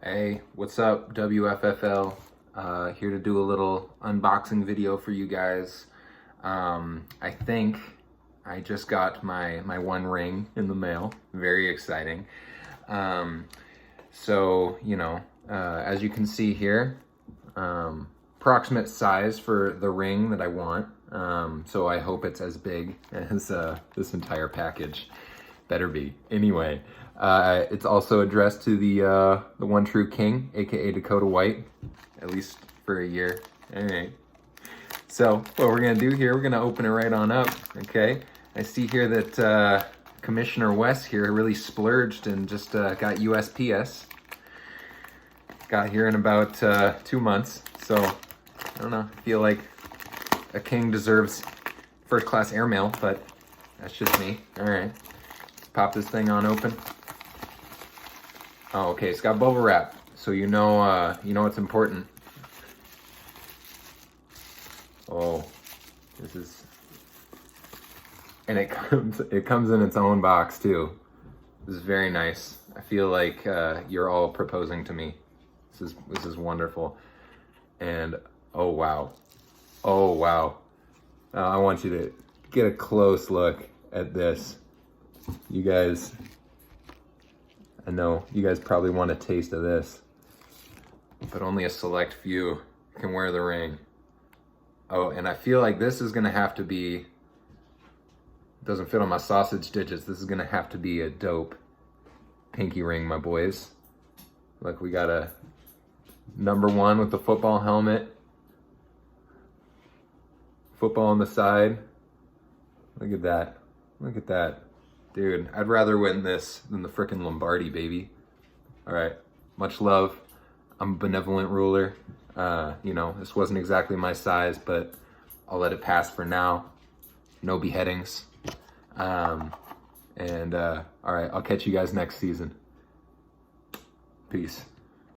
Hey, what's up, WFFL? Here to do a little unboxing video for you guys. I think I just got my one ring in the mail. Very exciting. As you can see here, approximate size for the ring that I want. So I hope it's as big as this entire package. Better be. Anyway, it's also addressed to the one true king, aka Dakota White, at least for a year. All right. So what we're gonna do here, we're gonna open it right on up. Okay. I see here that Commissioner West here really splurged and just got USPS. Got here in about 2 months. So I don't know. I feel like a king deserves first-class airmail, but that's just me. All right. Pop this thing on open. Oh, okay, it's got bubble wrap, so you know it's important. Oh, this is, and it comes in its own box too. This is very nice. I feel like you're all proposing to me. This is wonderful. And oh wow, I want you to get a close look at this. You guys, I know you guys probably want a taste of this, but only a select few can wear the ring. Oh, and I feel like this is gonna have to be, doesn't fit on my sausage digits, this is gonna have to be a dope pinky ring, my boys. Look, we got a number 1 with the football helmet, football on the side. Look at that, look at that. Dude, I'd rather win this than the frickin' Lombardi, baby. All right, much love. I'm a benevolent ruler. This wasn't exactly my size, but I'll let it pass for now. No beheadings. All right, I'll catch you guys next season. Peace.